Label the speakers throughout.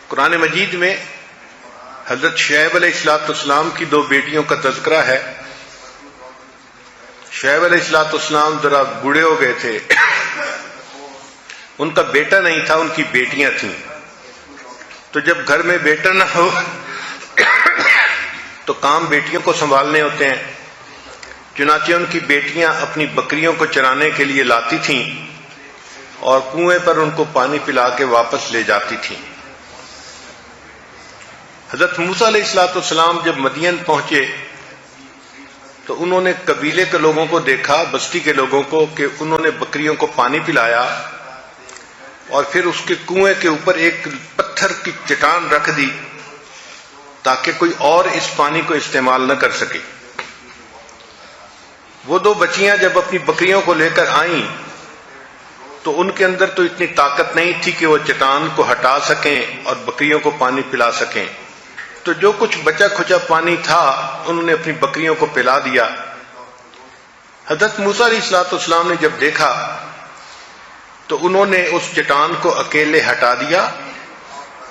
Speaker 1: قرآن مجید میں حضرت شعیب علیہ السلام کی دو بیٹیوں کا تذکرہ ہے۔ شعیب علیہ السلام ذرا بوڑھے ہو گئے تھے، ان کا بیٹا نہیں تھا، ان کی بیٹیاں تھیں۔ تو جب گھر میں بیٹا نہ ہو تو کام بیٹیوں کو سنبھالنے ہوتے ہیں، چنانچہ ان کی بیٹیاں اپنی بکریوں کو چرانے کے لیے لاتی تھیں اور کنویں پر ان کو پانی پلا کے واپس لے جاتی تھیں۔ حضرت موسیٰ علیہ السلام جب مدین پہنچے تو انہوں نے قبیلے کے لوگوں کو دیکھا، بستی کے لوگوں کو، کہ انہوں نے بکریوں کو پانی پلایا اور پھر اس کے کنویں کے اوپر ایک پتھر کی چٹان رکھ دی تاکہ کوئی اور اس پانی کو استعمال نہ کر سکے۔ وہ دو بچیاں جب اپنی بکریوں کو لے کر آئیں تو ان کے اندر تو اتنی طاقت نہیں تھی کہ وہ چٹان کو ہٹا سکیں اور بکریوں کو پانی پلا سکیں، تو جو کچھ بچا کھچا پانی تھا انہوں نے اپنی بکریوں کو پلا دیا۔ حضرت موسیٰ علیہ السلام نے جب دیکھا تو انہوں نے اس چٹان کو اکیلے ہٹا دیا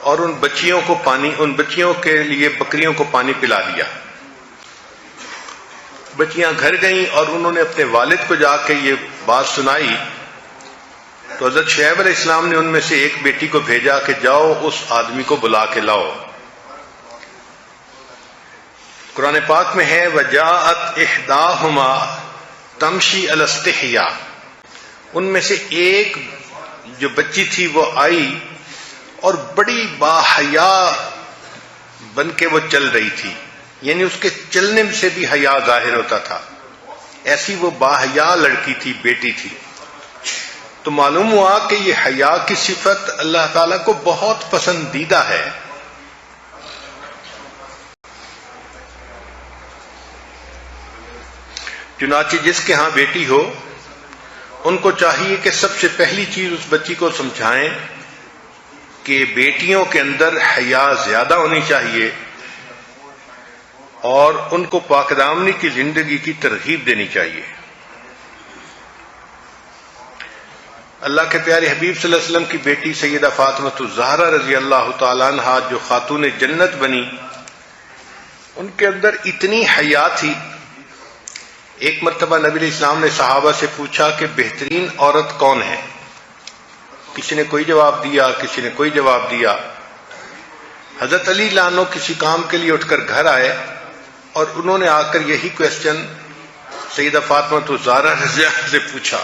Speaker 1: اور ان بچیوں کے لیے بکریوں کو پانی پلا دیا۔ بچیاں گھر گئیں اور انہوں نے اپنے والد کو جا کے یہ بات سنائی تو حضرت شعیب علیہ السلام نے ان میں سے ایک بیٹی کو بھیجا کہ جاؤ اس آدمی کو بلا کے لاؤ۔ قرآن پاک میں ہے وَجَاءَتْ إِحْدَاهُمَا تَمْشِي عَلَى اسْتِحْيَاءٍ، ان میں سے ایک جو بچی تھی وہ آئی اور بڑی باحیا بن کے وہ چل رہی تھی، یعنی اس کے چلنے سے بھی حیا ظاہر ہوتا تھا، ایسی وہ باحیا لڑکی تھی، بیٹی تھی۔ تو معلوم ہوا کہ یہ حیا کی صفت اللہ تعالیٰ کو بہت پسندیدہ ہے۔ چنانچہ جس کے ہاں بیٹی ہو ان کو چاہیے کہ سب سے پہلی چیز اس بچی کو سمجھائیں کہ بیٹیوں کے اندر حیا زیادہ ہونی چاہیے اور ان کو پاک دامنی کی زندگی کی ترغیب دینی چاہیے۔ اللہ کے پیارے حبیب صلی اللہ علیہ وسلم کی بیٹی سیدہ فاطمہ الزہرا رضی اللہ تعالی عنہا جو خاتون جنت بنی، ان کے اندر اتنی حیا تھی۔ ایک مرتبہ نبی علیہ السلام نے صحابہ سے پوچھا کہ بہترین عورت کون ہے؟ کسی نے کوئی جواب دیا، کسی نے کوئی جواب دیا۔ حضرت علی لانو کسی کام کے لیے اٹھ کر گھر آئے اور انہوں نے آ کر یہی کوسچن سیدہ فاطمہ الزہرا رضی اللہ سے پوچھا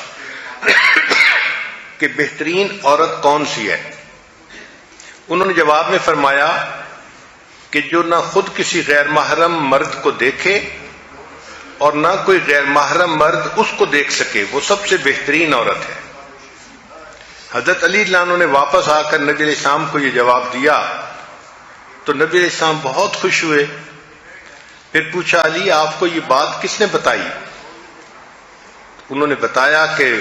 Speaker 1: کہ بہترین عورت کون سی ہے؟ انہوں نے جواب میں فرمایا کہ جو نہ خود کسی غیر محرم مرد کو دیکھے اور نہ کوئی غیر محرم مرد اس کو دیکھ سکے، وہ سب سے بہترین عورت ہے۔ حضرت علی عنہ نے واپس آ کر نبی علیہ السلام کو یہ جواب دیا تو نبی علیہ السلام بہت خوش ہوئے۔ پھر پوچھا علی آپ کو یہ بات کس نے بتائی؟ انہوں نے بتایا کہ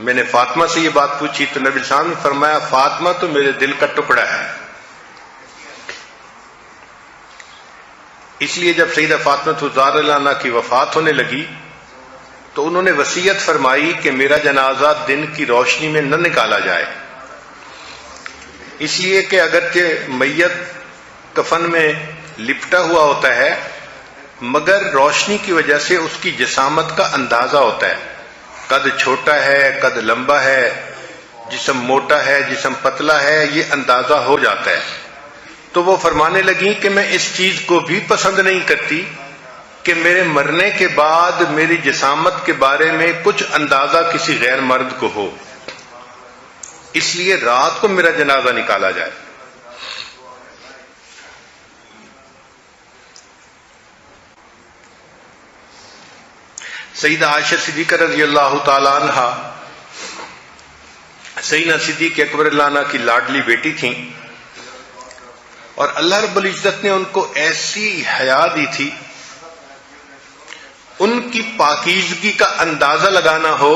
Speaker 1: میں نے فاطمہ سے یہ بات پوچھی تو نبی علیہ السلام نے فرمایا فاطمہ تو میرے دل کا ٹکڑا ہے۔ اس لیے جب سیدہ فاطمہ الزہرا عنہا کی وفات ہونے لگی تو انہوں نے وصیت فرمائی کہ میرا جنازہ دن کی روشنی میں نہ نکالا جائے، اس لیے کہ اگرچہ میت کفن میں لپٹا ہوا ہوتا ہے مگر روشنی کی وجہ سے اس کی جسامت کا اندازہ ہوتا ہے، قد چھوٹا ہے، قد لمبا ہے، جسم موٹا ہے، جسم پتلا ہے، یہ اندازہ ہو جاتا ہے۔ تو وہ فرمانے لگیں کہ میں اس چیز کو بھی پسند نہیں کرتی کہ میرے مرنے کے بعد میری جسامت کے بارے میں کچھ اندازہ کسی غیر مرد کو ہو، اس لیے رات کو میرا جنازہ نکالا جائے۔ سیدہ عائشہ صدیقہ رضی اللہ تعالی عنہا سیدنا صدیق اکبر اللہ عنہ کی لاڈلی بیٹی تھیں اور اللہ رب العزت نے ان کو ایسی حیا دی تھی، ان کی پاکیزگی کا اندازہ لگانا ہو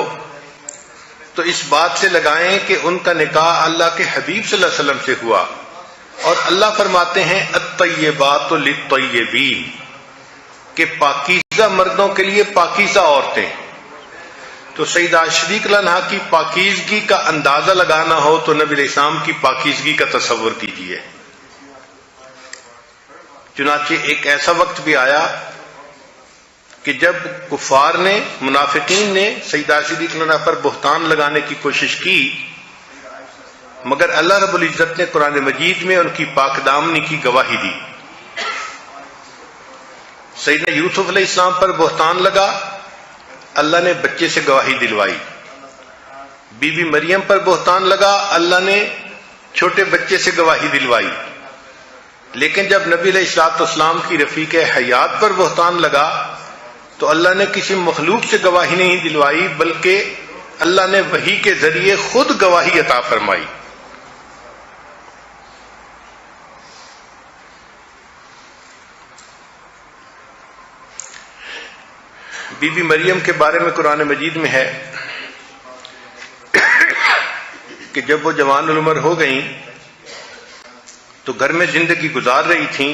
Speaker 1: تو اس بات سے لگائیں کہ ان کا نکاح اللہ کے حبیب صلی اللہ علیہ وسلم سے ہوا، اور اللہ فرماتے ہیں الطیبات للطیبین کہ پاکیزہ مردوں کے لیے پاکیزہ عورتیں تو سیدہ شریک عنہا کی پاکیزگی کا اندازہ لگانا ہو تو نبی علیہ السلام کی پاکیزگی کا تصور کیجیے۔ چنانچہ ایک ایسا وقت بھی آیا کہ جب کفار نے، منافقین نے سیدہ شریک عنہا پر بہتان لگانے کی کوشش کی، مگر اللہ رب العزت نے قرآن مجید میں ان کی پاک دامنی کی گواہی دی۔ سیدنا یوسف علیہ السلام پر بہتان لگا، اللہ نے بچے سے گواہی دلوائی۔ بی بی مریم پر بہتان لگا، اللہ نے چھوٹے بچے سے گواہی دلوائی۔ لیکن جب نبی علیہ السلام کی رفیق حیات پر بہتان لگا تو اللہ نے کسی مخلوق سے گواہی نہیں دلوائی، بلکہ اللہ نے وحی کے ذریعے خود گواہی عطا فرمائی۔ بی بی مریم کے بارے میں قرآن مجید میں ہے کہ جب وہ جوان العمر ہو گئیں تو گھر میں زندگی گزار رہی تھیں،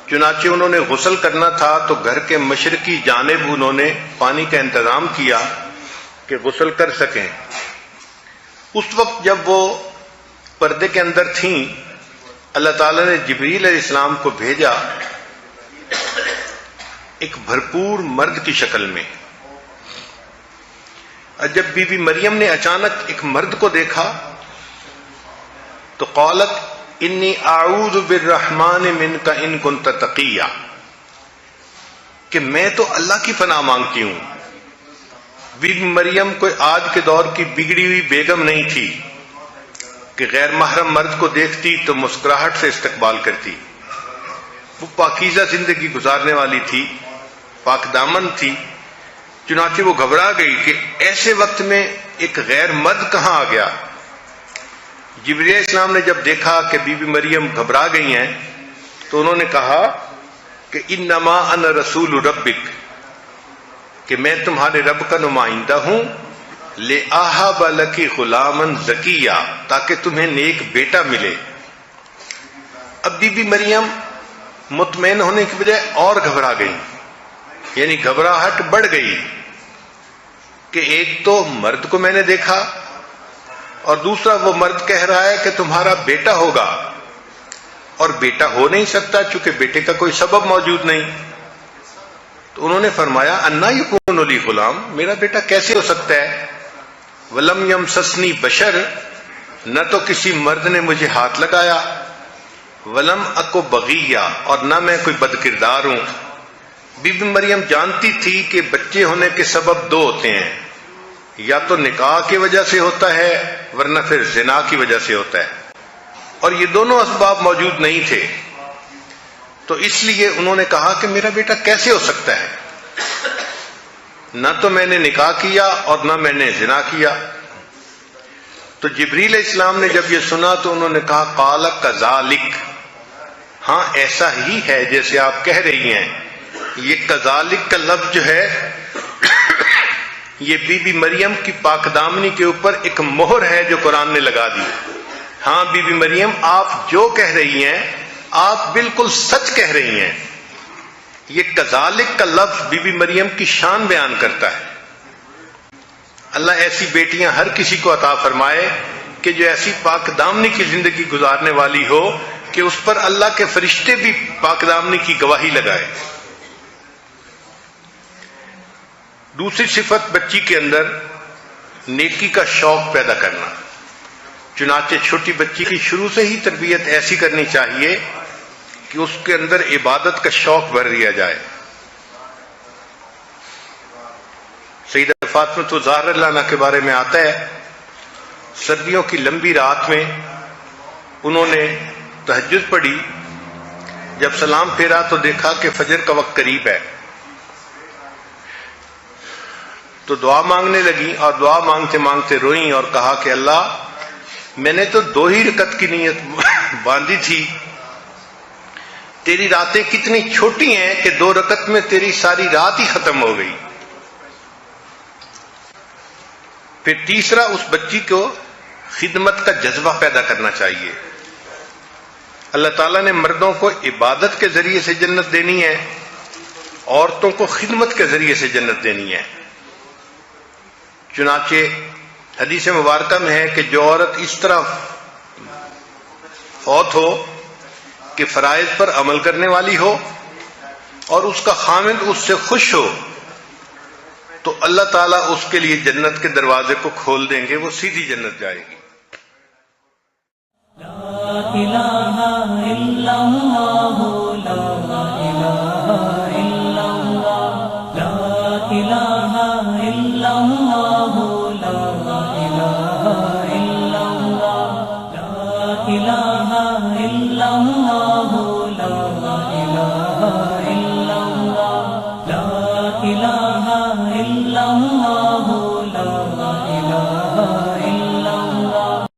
Speaker 1: چنانچہ انہوں نے غسل کرنا تھا تو گھر کے مشرقی جانب انہوں نے پانی کا انتظام کیا کہ غسل کر سکیں۔ اس وقت جب وہ پردے کے اندر تھیں، اللہ تعالیٰ نے جبریل علیہ السلام کو بھیجا ایک بھرپور مرد کی شکل میں۔ اور جب بی بی مریم نے اچانک ایک مرد کو دیکھا تو قالت انی اعوذ بالرحمن منک ان کنت تقیا، کہ میں تو اللہ کی پناہ مانگتی ہوں۔ بی بی مریم کوئی آج کے دور کی بگڑی ہوئی بیگم نہیں تھی کہ غیر محرم مرد کو دیکھتی تو مسکراہٹ سے استقبال کرتی۔ وہ پاکیزہ زندگی گزارنے والی تھی، پاک دامن تھی۔ چنانچہ وہ گھبرا گئی کہ ایسے وقت میں ایک غیر مرد کہاں آ گیا۔ جبریل علیہ السلام نے جب دیکھا کہ بی بی مریم گھبرا گئی ہیں تو انہوں نے کہا کہ انما انا رسول ربک، کہ میں تمہارے رب کا نمائندہ ہوں، لِأَهَبَ لَكِ غُلَامًا زَكِيًّا، تاکہ تمہیں نیک بیٹا ملے۔ اب بی بی مریم مطمئن ہونے کی بجائے اور گھبرا گئی، یعنی گھبراہٹ بڑھ گئی کہ ایک تو مرد کو میں نے دیکھا اور دوسرا وہ مرد کہہ رہا ہے کہ تمہارا بیٹا ہوگا، اور بیٹا ہو نہیں سکتا چونکہ بیٹے کا کوئی سبب موجود نہیں۔ تو انہوں نے فرمایا انا یکون لی غلام، میرا بیٹا کیسے ہو سکتا ہے؟ ولم یمسسنی بشر، نہ تو کسی مرد نے مجھے ہاتھ لگایا، ولم اکو بغیہ، اور نہ میں کوئی بد کردار ہوں۔ بی بی مریم جانتی تھی کہ بچے ہونے کے سبب دو ہوتے ہیں، یا تو نکاح کی وجہ سے ہوتا ہے ورنہ پھر زنا کی وجہ سے ہوتا ہے، اور یہ دونوں اسباب موجود نہیں تھے۔ تو اس لیے انہوں نے کہا کہ میرا بیٹا کیسے ہو سکتا ہے، نہ تو میں نے نکاح کیا اور نہ میں نے زنا کیا۔ تو جبریل علیہ السلام نے جب یہ سنا تو انہوں نے کہا قال کذالک، ہاں ایسا ہی ہے جیسے آپ کہہ رہی ہیں۔ یہ کذالک کا لفظ جو ہے یہ بی بی مریم کی پاک دامنی کے اوپر ایک مہر ہے جو قرآن نے لگا دی۔ ہاں بی بی مریم، آپ جو کہہ رہی ہیں آپ بالکل سچ کہہ رہی ہیں۔ یہ کذالک کا لفظ بی بی مریم کی شان بیان کرتا ہے۔ اللہ ایسی بیٹیاں ہر کسی کو عطا فرمائے کہ جو ایسی پاک دامنی کی زندگی گزارنے والی ہو کہ اس پر اللہ کے فرشتے بھی پاک دامنی کی گواہی لگائے۔ دوسری صفت بچی کے اندر نیکی کا شوق پیدا کرنا۔ چنانچہ چھوٹی بچی کی شروع سے ہی تربیت ایسی کرنی چاہیے کہ اس کے اندر عبادت کا شوق بھر دیا جائے۔ سیدہ فاطمہ الزہرا رضی اللہ عنہا کے بارے میں آتا ہے، سردیوں کی لمبی رات میں انہوں نے تہجد پڑھی، جب سلام پھیرا تو دیکھا کہ فجر کا وقت قریب ہے، تو دعا مانگنے لگی اور دعا مانگتے مانگتے روئیں اور کہا کہ اللہ، میں نے تو 2 ہی رکعت کی نیت باندھی تھی، تیری راتیں کتنی چھوٹی ہیں کہ 2 رکعت میں تیری ساری رات ہی ختم ہو گئی۔ پھر تیسرا، اس بچی کو خدمت کا جذبہ پیدا کرنا چاہیے۔ اللہ تعالیٰ نے مردوں کو عبادت کے ذریعے سے جنت دینی ہے، عورتوں کو خدمت کے ذریعے سے جنت دینی ہے۔ چنانچہ حدیث مبارکہ میں ہے کہ جو عورت اس طرح فوت ہو کہ فرائض پر عمل کرنے والی ہو اور اس کا خامد اس سے خوش ہو تو اللہ تعالیٰ اس کے لیے جنت کے دروازے کو کھول دیں گے، وہ سیدھی جنت جائے گی۔
Speaker 2: لا الہ الا اللہ، لا الہ الا اللہ، لا الہ الا اللہ، لا الہ الا اللہ، لا الہ الا اللہ، لا الہ